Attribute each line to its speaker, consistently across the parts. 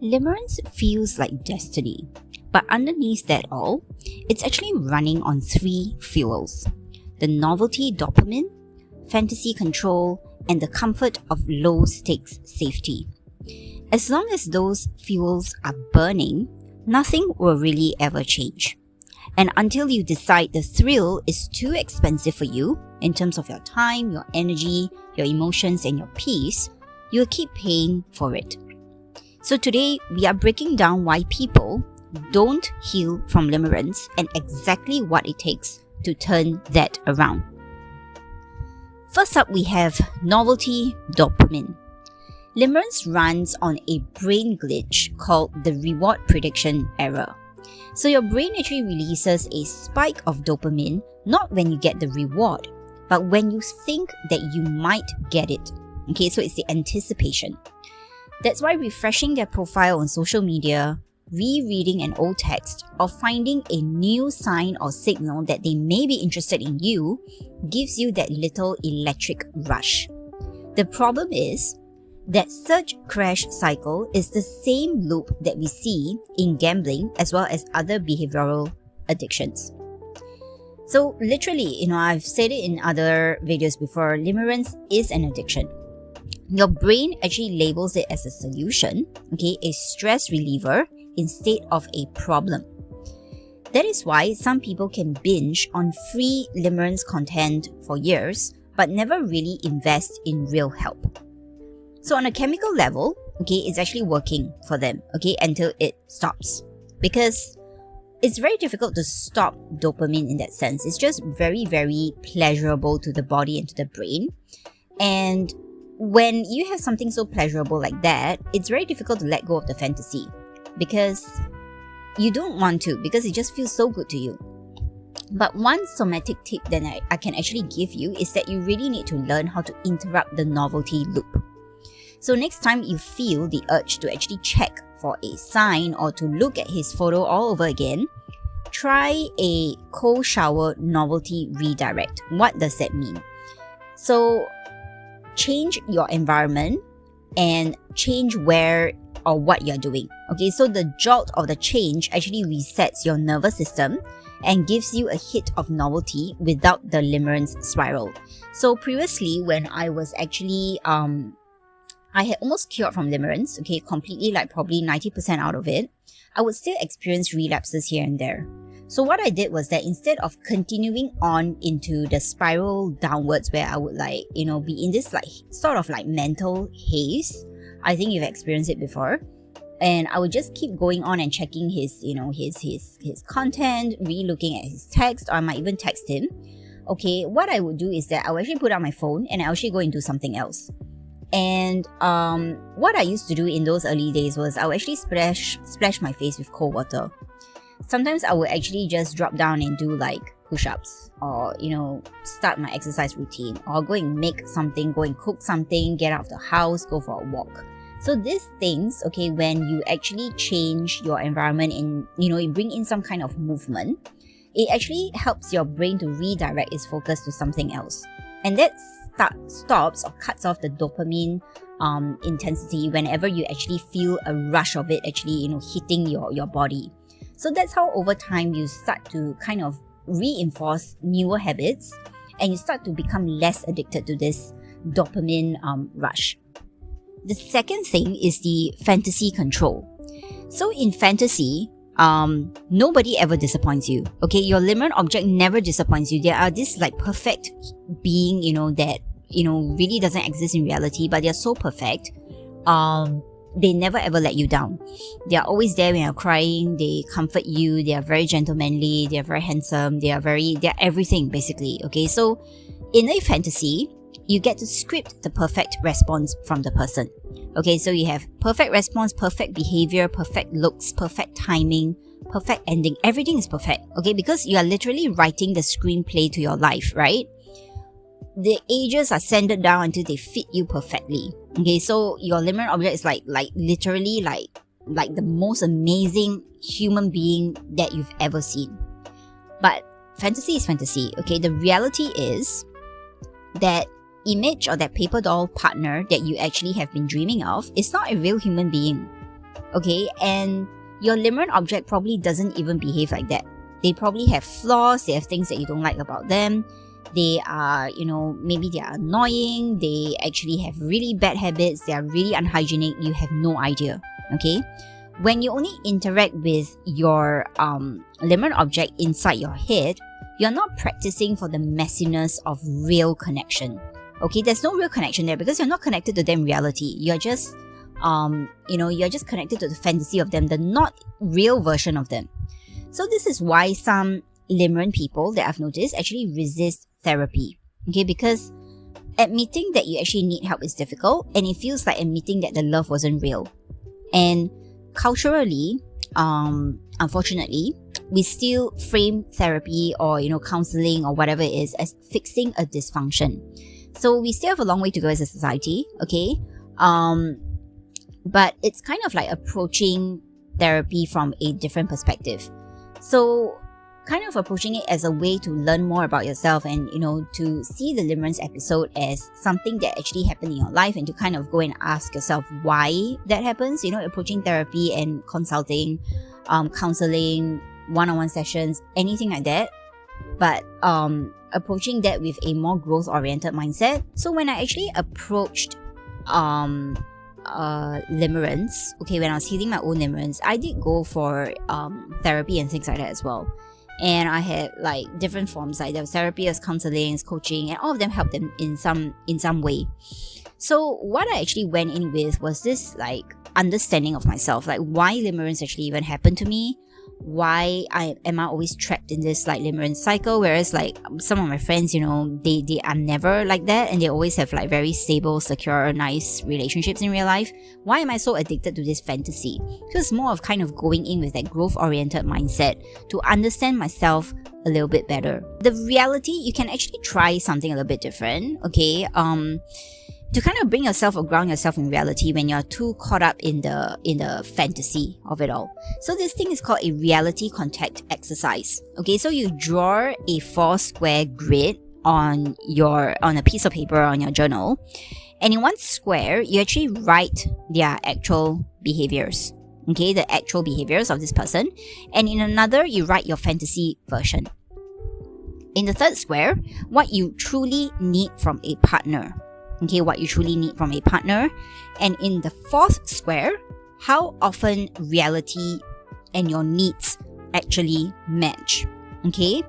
Speaker 1: Limerence feels like destiny, but underneath that all, it's actually running on 3 fuels: the novelty dopamine, fantasy control, and the comfort of low-stakes safety. As long as those fuels are burning, nothing will really ever change. And until you decide the thrill is too expensive for you, in terms of your time, your energy, your emotions, and your peace, you'll keep paying for it. So today, we are breaking down why people don't heal from limerence and exactly what it takes to turn that around. First up, we have novelty dopamine. Limerence runs on a brain glitch called the reward prediction error. So your brain actually releases a spike of dopamine not when you get the reward, but when you think that you might get it. Okay, so it's the anticipation. That's why refreshing their profile on social media, rereading an old text, or finding a new sign or signal that they may be interested in you gives you that little electric rush. The problem is that surge crash cycle is the same loop that we see in gambling as well as other behavioral addictions. So literally, I've said it in other videos before, limerence is an addiction. Your brain actually labels it as a solution, okay, a stress reliever instead of a problem. That is why some people can binge on free limerence content for years, but never really invest in real help. So on a chemical level, okay, it's actually working for them, okay, until it stops. Because it's very difficult to stop dopamine in that sense. It's just very, very pleasurable to the body and to the brain. And when you have something so pleasurable like that, it's very difficult to let go of the fantasy because you don't want to, because it just feels so good to you. But one somatic tip that I can actually give you is that you really need to learn how to interrupt the novelty loop. So next time you feel the urge to actually check for a sign or to look at his photo all over again, try a cold shower novelty redirect. What does that mean? So change your environment and change where or what you're doing. Okay, so the jolt of the change actually resets your nervous system and gives you a hit of novelty without the limerence spiral. So previously, when I was actually, I had almost cured from limerence, okay, completely, like probably 90% out of it, I would still experience relapses here and there. So what I did was that instead of continuing on into the spiral downwards where I would be in this sort of mental haze, I think you've experienced it before, and I would just keep going on and checking his content, re-looking at his text, or I might even text him. Okay, what I would do is that I would actually put out my phone and I would actually go and do something else. And what I used to do in those early days was I would actually splash my face with cold water. Sometimes I would actually just drop down and do push-ups or, start my exercise routine or go and make something, go and cook something, get out of the house, go for a walk. So these things, okay, when you actually change your environment and, you bring in some kind of movement, it actually helps your brain to redirect its focus to something else. And that stops or cuts off the dopamine intensity whenever you actually feel a rush of it actually, hitting your body. So that's how over time you start to kind of reinforce newer habits and you start to become less addicted to this dopamine rush. The second thing is the fantasy control. So in fantasy, nobody ever disappoints you. Okay, your limerent object never disappoints you. There are this perfect being, that really doesn't exist in reality, but they're so perfect. They never ever let you down. They are always there when you're crying. They comfort you. They are very gentlemanly. They are very handsome. They are everything basically. Okay, so in a fantasy, you get to script the perfect response from the person. Okay, so you have perfect response, perfect behavior, perfect looks, perfect timing, perfect ending. Everything is perfect. Okay, because you are literally writing the screenplay to your life, right? The ages are sanded down until they fit you perfectly. Okay, so your limerent object is literally the most amazing human being that you've ever seen. But fantasy is fantasy. Okay, the reality is that image or that paper doll partner that you actually have been dreaming of is not a real human being. Okay, and your limerent object probably doesn't even behave like that. They probably have flaws, they have things that you don't like about them. They are, maybe they are annoying, they actually have really bad habits, they are really unhygienic, you have no idea. Okay? When you only interact with your limerent object inside your head, you're not practicing for the messiness of real connection. Okay, there's no real connection there because you're not connected to them in reality. You're just, you're just connected to the fantasy of them, the not real version of them. So this is why some limerent people that I've noticed actually resist therapy. Okay, because admitting that you actually need help is difficult, and it feels like admitting that the love wasn't real. And culturally, unfortunately, we still frame therapy or counseling or whatever it is as fixing a dysfunction. So we still have a long way to go as a society, okay? But it's kind of like approaching therapy from a different perspective. So kind of approaching it as a way to learn more about yourself and, to see the limerence episode as something that actually happened in your life and to kind of go and ask yourself why that happens, approaching therapy and consulting, counseling, one-on-one sessions, anything like that. But approaching that with a more growth-oriented mindset. So when I actually approached limerence, okay, when I was healing my own limerence, I did go for therapy and things like that as well. And I had like different forms, like there was therapy, there was counseling, there was coaching, and all of them helped them in some way. So what I actually went in with was this like understanding of myself, like why limerence actually even happened to me. Why am I always trapped in this like limerence cycle, whereas like some of my friends, they are never like that, and they always have like very stable, secure, nice relationships in real life. Why am I so addicted to this fantasy? So it's more of kind of going in with that growth-oriented mindset to understand myself a little bit better. The reality, you can actually try something a little bit different, okay? To kind of bring yourself or ground yourself in reality when you're too caught up in the fantasy of it all. So this thing is called a reality contact exercise. Okay, so you draw a 4-square grid on a piece of paper on your journal, and in one square you actually write their actual behaviors. Okay, the actual behaviors of this person, and in another you write your fantasy version. In the third square, what you truly need from a partner. Okay, what you truly need from a partner. And in the fourth square, how often reality and your needs actually match. Okay?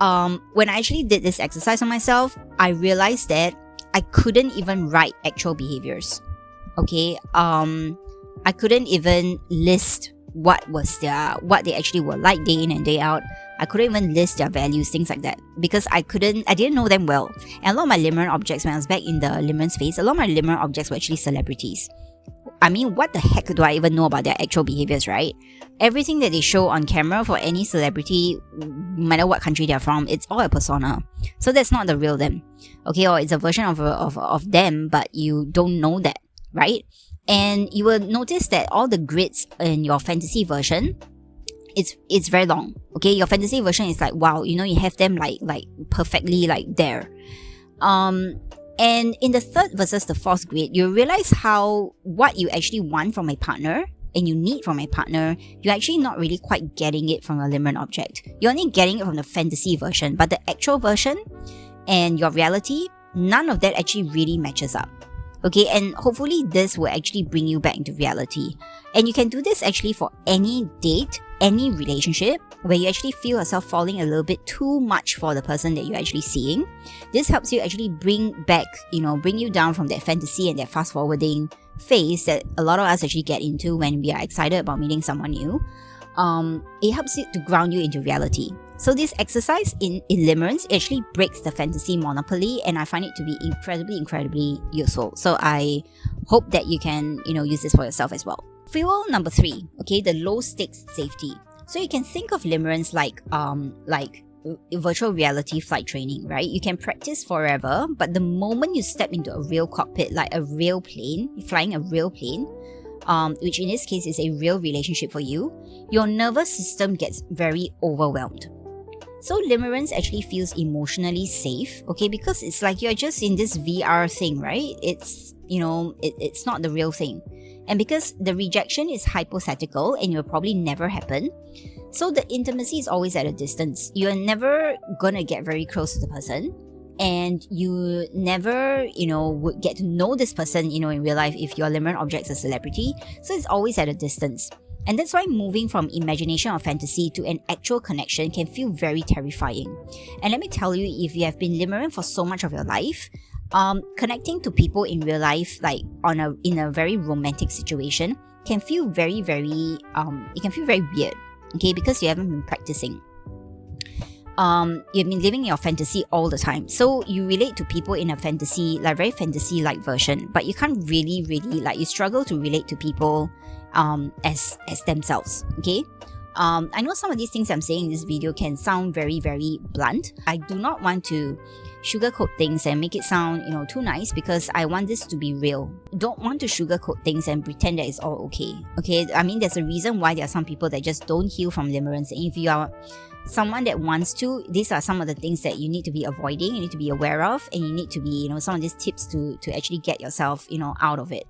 Speaker 1: When I actually did this exercise on myself, I realized that I couldn't even write actual behaviors. Okay? I couldn't even list what they actually were like day in and day out. I couldn't even list their values, things like that, because I didn't know them well. And a lot of my limerent objects, when I was back in the limerence phase, a lot of my limerent objects were actually celebrities. I mean, what the heck do I even know about their actual behaviors, right? Everything that they show on camera for any celebrity, no matter what country they're from, it's all a persona. So that's not the real them. Okay, or it's a version of them, but you don't know that, right? And you will notice that all the grids in your fantasy version, it's very long. Okay, your fantasy version is like, wow, you have them like perfectly like there. And in the third versus the fourth grid, you realize how what you actually want from a partner and you need from a partner, you're actually not really quite getting it from a limerent object. You're only getting it from the fantasy version, but the actual version and your reality, none of that actually really matches up. Okay, and hopefully this will actually bring you back into reality. And you can do this actually for any date, any relationship where you actually feel yourself falling a little bit too much for the person that you're actually seeing. This helps you actually bring you down from that fantasy and that fast forwarding phase that a lot of us actually get into when we are excited about meeting someone new. It helps you to ground you into reality. So this exercise in limerence actually breaks the fantasy monopoly, and I find it to be incredibly useful. So I hope that you can, use this for yourself as well. Fuel number 3, okay, the low stakes safety. So you can think of limerence like virtual reality flight training, right? You can practice forever, but the moment you step into a real cockpit, like a real plane, flying a real plane, which in this case is a real relationship for you, your nervous system gets very overwhelmed. So limerence actually feels emotionally safe, okay, because it's like you're just in this VR thing, right? It's, it's not the real thing. And because the rejection is hypothetical and it will probably never happen, so the intimacy is always at a distance. You're never gonna get very close to the person, and you never, would get to know this person, in real life if your limerent object's a celebrity. So it's always at a distance. And that's why moving from imagination or fantasy to an actual connection can feel very terrifying. And let me tell you, if you have been limerent for so much of your life, connecting to people in real life, like in a very romantic situation, can feel very, very, it can feel very weird, okay, because you haven't been practicing. You've been living your fantasy all the time. So you relate to people in a fantasy, like very fantasy-like version, but you can't really, you struggle to relate to people as themselves, okay? I know some of these things I'm saying in this video can sound very, very blunt. I do not want to sugarcoat things and make it sound, too nice, because I want this to be real. Don't want to sugarcoat things and pretend that it's all okay. Okay, I mean, there's a reason why there are some people that just don't heal from limerence. And if you are someone that wants to, these are some of the things that you need to be avoiding, you need to be aware of, and you need to be, some of these tips to actually get yourself, out of it.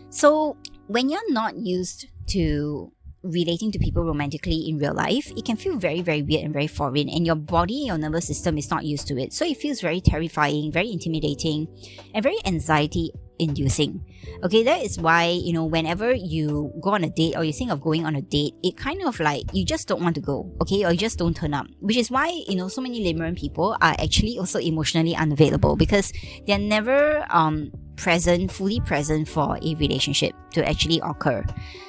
Speaker 1: So when you're not used to relating to people romantically in real life, it can feel very, very weird and very foreign, and your body, your nervous system is not used to it. So it feels very terrifying, very intimidating, and very anxiety inducing. Okay, that is why, whenever you go on a date or you think of going on a date, it kind of like you just don't want to go, okay, or you just don't turn up, which is why, so many limerent people are actually also emotionally unavailable, because they're never fully present for a relationship to actually occur.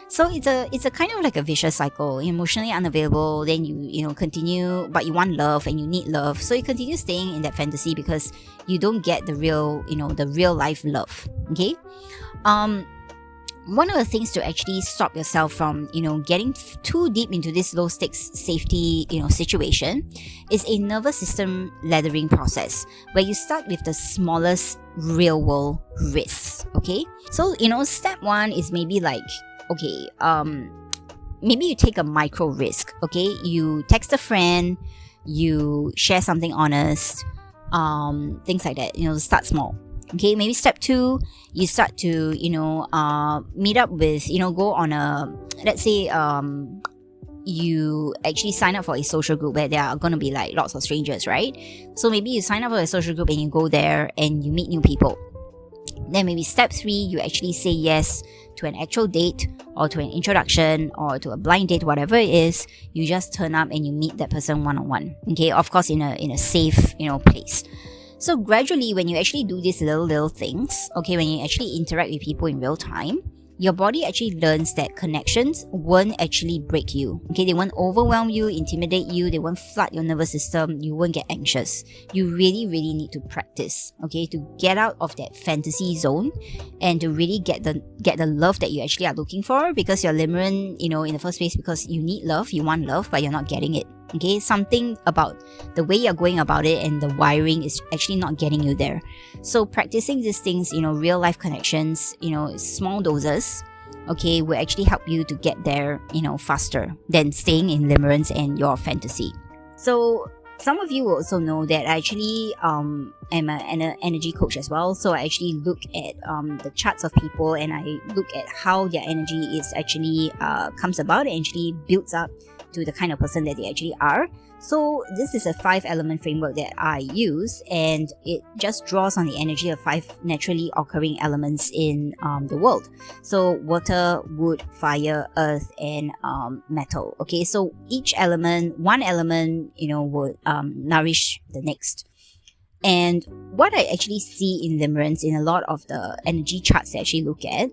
Speaker 1: So it's a kind of like a vicious cycle. You're emotionally unavailable, then you continue, but you want love and you need love, so you continue staying in that fantasy because you don't get the real, the real life love. Okay, one of the things to actually stop yourself from, getting too deep into this low stakes safety, situation, is a nervous system laddering process where you start with the smallest real world risks. Okay, so step one is maybe like, okay, maybe you take a micro risk. Okay, you text a friend, you share something honest, things like that. Start small. Okay, maybe step two, you start to meet up with, go on a, let's say, you actually sign up for a social group where there are going to be like lots of strangers, right? So maybe you sign up for a social group and you go there and you meet new people. Then maybe step three, you actually say yes to an actual date or to an introduction or to a blind date, whatever it is. You just turn up and you meet that person one-on-one. Okay, of course in a safe, place. So gradually, when you actually do these little things, okay, when you actually interact with people in real time, your body actually learns that connections won't actually break you. Okay, they won't overwhelm you, intimidate you, they won't flood your nervous system, you won't get anxious. You really, really need to practice, okay, to get out of that fantasy zone and to really get the love that you actually are looking for, because you're limerent, in the first place, because you need love, you want love, but you're not getting it. Okay, something about the way you're going about it and the wiring is actually not getting you there. So practicing these things, real life connections, small doses, okay, will actually help you to get there, faster than staying in limerence and your fantasy. So some of you will also know that I actually am an energy coach as well. So I actually look at the charts of people, and I look at how their energy is actually comes about and actually builds up to the kind of person that they actually are. So this is a 5-element framework that I use, and it just draws on the energy of 5 naturally occurring elements in the world. So water, wood, fire, earth, and metal. Okay, so each element, one element, would nourish the next. And what I actually see in limerence in a lot of the energy charts that I actually look at,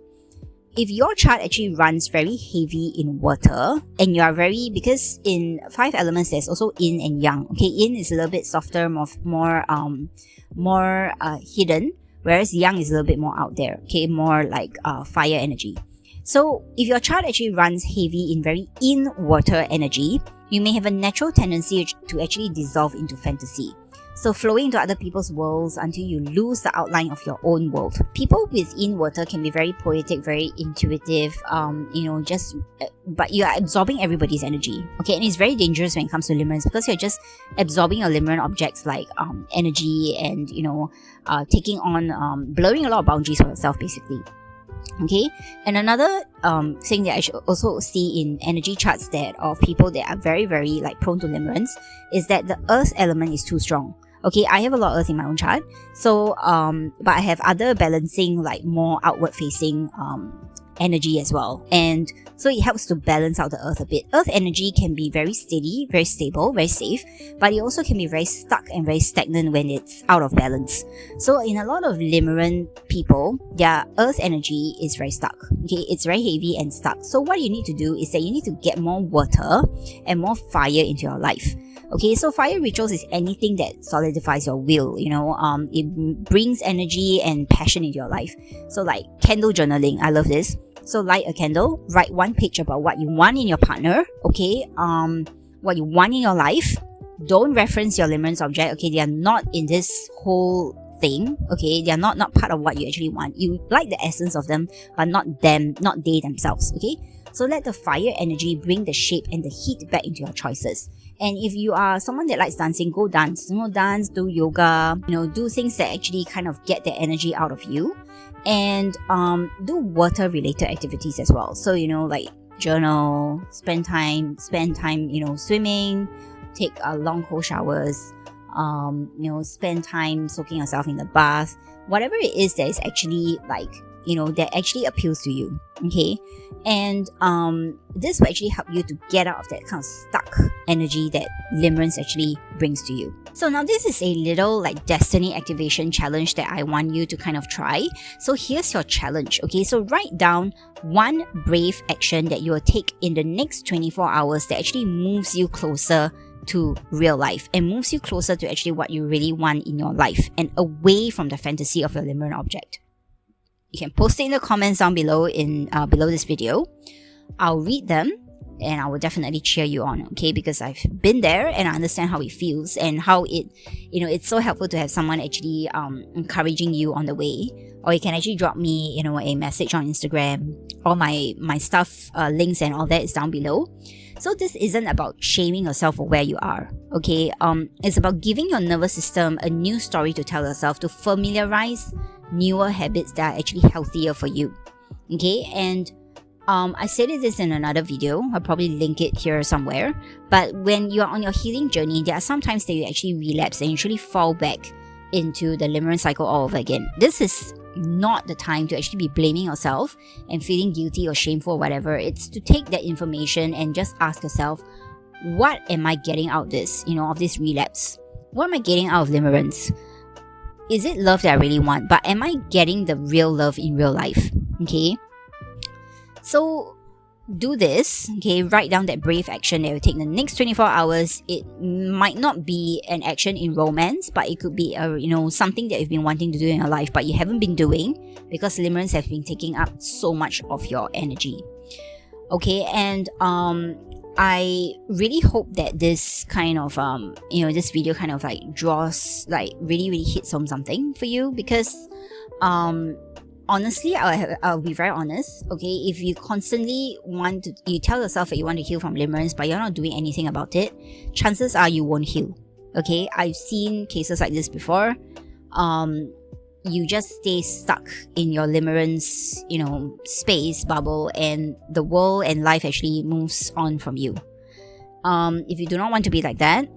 Speaker 1: if your chart actually runs very heavy in water, and you are because in 5 elements there's also yin and yang. Okay, yin is a little bit softer, more hidden, whereas yang is a little bit more out there. Okay, more like fire energy. So if your chart actually runs heavy in very in water energy, you may have a natural tendency to actually dissolve into fantasy. So flowing into other people's worlds until you lose the outline of your own world. People within water can be very poetic, very intuitive, but you are absorbing everybody's energy. Okay, and it's very dangerous when it comes to limerence, because you're just absorbing your limerent objects like energy and, taking on, blurring a lot of boundaries for yourself basically. Okay, and another thing that I should also see in energy charts that of people that are very, very like prone to limerence is that the earth element is too strong. Okay, I have a lot of earth in my own chart, so but I have other balancing, like more outward facing energy as well, and so it helps to balance out the earth a bit. Earth energy can be very steady, very stable, very safe, but it also can be very stuck and very stagnant when it's out of balance. So in a lot of limerent people, their earth energy is very stuck. Okay, it's very heavy and stuck. So what you need to do is that you need to get more water and more fire into your life. Okay, so fire rituals is anything that solidifies your will, it brings energy and passion into your life. So like candle journaling, I love this. So light a candle, write one page about what you want in your partner, okay, what you want in your life. Don't reference your limerence object, okay, they are not in this whole thing, okay, they are not part of what you actually want. You like the essence of them, but not them, not they themselves, okay. So let the fire energy bring the shape and the heat back into your choices. And if you are someone that likes dancing, go dance, dance, do yoga, do things that actually kind of get the energy out of you. And do water related activities as well. So, like journal, spend time, swimming, take long cold showers, spend time soaking yourself in the bath, whatever it is that is actually like, that actually appeals to you. Okay. And this will actually help you to get out of that kind of stuck energy that limerence actually brings to you. So now this is a little like destiny activation challenge that I want you to kind of try. So here's your challenge. Okay, so write down one brave action that you will take in the next 24 hours that actually moves you closer to real life and moves you closer to actually what you really want in your life and away from the fantasy of your limerent object. You can post it in the comments down below below this video. I'll read them and I will definitely cheer you on, okay? Because I've been there and I understand how it feels and how it's so helpful to have someone actually encouraging you on the way. Or you can actually drop me, a message on Instagram. All my stuff, links and all that is down below. So this isn't about shaming yourself for where you are, okay? It's about giving your nervous system a new story to tell yourself, to familiarize newer habits that are actually healthier for you, okay? And I said this in another video. I'll probably link it here somewhere. But when you're on your healing journey, there are some times that you actually relapse and usually fall back into the limerent cycle all over again. This is not the time to actually be blaming yourself and feeling guilty or shameful or whatever. It's to take that information and just ask yourself, what am I getting out of this relapse? What am I getting out of limerence? Is it love that I really want? But am I getting the real love in real life? Okay. So do this, okay? Write down that brave action that you take in the next 24 hours. It might not be an action in romance, but it could be something that you've been wanting to do in your life, but you haven't been doing because limerence have been taking up so much of your energy. Okay, and I really hope that this kind of this video kind of like draws, like really hits home something for you, because honestly, I'll be very honest, okay? If you constantly you tell yourself that you want to heal from limerence, but you're not doing anything about it, chances are you won't heal, okay? I've seen cases like this before. You just stay stuck in your limerence, space bubble, and the world and life actually moves on from you. If you do not want to be like that,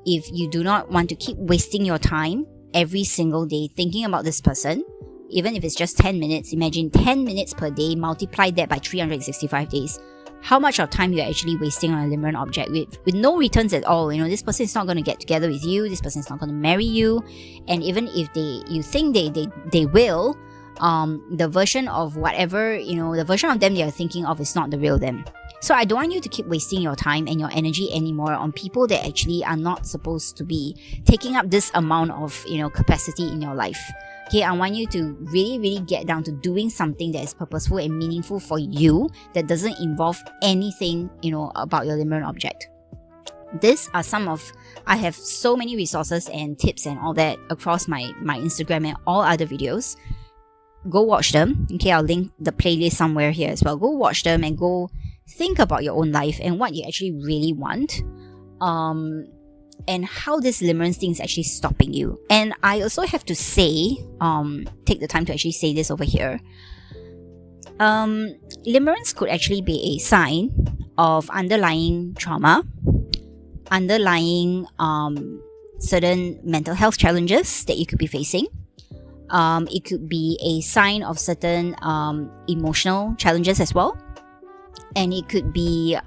Speaker 1: if you do not want to keep wasting your time every single day thinking about this person, even if it's just 10 minutes, imagine 10 minutes per day, multiply that by 365 days. How much of time you're actually wasting on a limerent object with no returns at all. this person is not going to get together with you, this person is not going to marry you, and even if you think they will, the version of whatever, the version of them they are thinking of is not the real them. So I don't want you to keep wasting your time and your energy anymore on people that actually are not supposed to be taking up this amount of, capacity in your life. Okay, I want you to really get down to doing something that is purposeful and meaningful for you, that doesn't involve anything, about your limerent object. These are I have so many resources and tips and all that across my Instagram and all other videos. Go watch them. Okay, I'll link the playlist somewhere here as well. Go watch them and go think about your own life and what you actually really want. And how this limerence thing is actually stopping you. And I also have to say, take the time to actually say this over here. Limerence could actually be a sign of underlying trauma, underlying certain mental health challenges that you could be facing. It could be a sign of certain emotional challenges as well. And it could be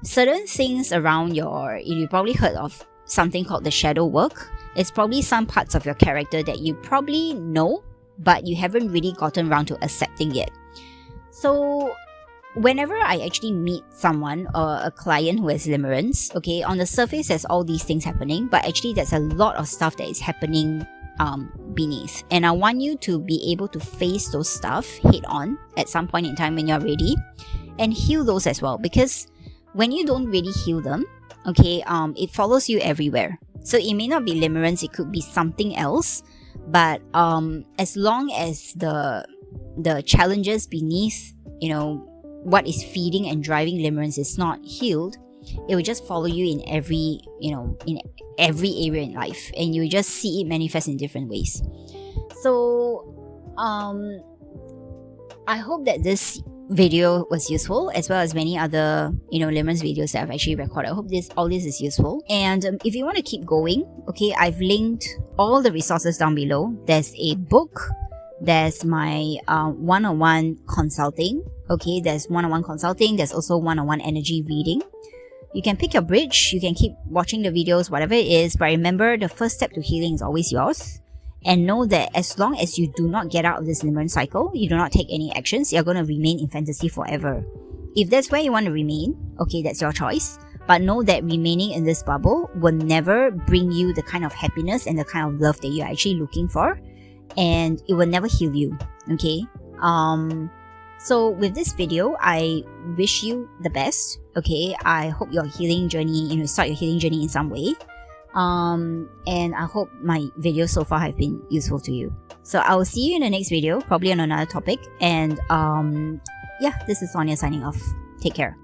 Speaker 1: certain things around you probably heard of something called the shadow work. It's probably some parts of your character that you probably know, but you haven't really gotten around to accepting yet. So whenever I actually meet someone or a client who has limerence, okay, on the surface there's all these things happening, but actually there's a lot of stuff that is happening beneath. And I want you to be able to face those stuff head on at some point in time when you're ready, and heal those as well, because when you don't really heal them, okay, it follows you everywhere. So it may not be limerence, it could be something else, but as long as the challenges beneath, what is feeding and driving limerence is not healed, it will just follow you in every area in life, and you will just see it manifest in different ways. So I hope that this video was useful, as well as many other limerence videos that I've actually recorded. I hope all this is useful. And if you want to keep going, okay, I've linked all the resources down below. There's a book, there's my one-on-one consulting, okay, there's one-on-one consulting, there's also one-on-one energy reading. You can pick your bridge, you can keep watching the videos, whatever it is, but remember, the first step to healing is always yours. And know that as long as you do not get out of this limerence cycle, you do not take any actions, you're going to remain in fantasy forever. If that's where you want to remain, okay, that's your choice. But know that remaining in this bubble will never bring you the kind of happiness and the kind of love that you're actually looking for. And it will never heal you, okay? So with this video, I wish you the best, okay? I hope your healing journey, start your healing journey in some way. And I hope my videos so far have been useful to you. So I will see you in the next video, probably on another topic. And yeah, this is Sonia signing off. Take care.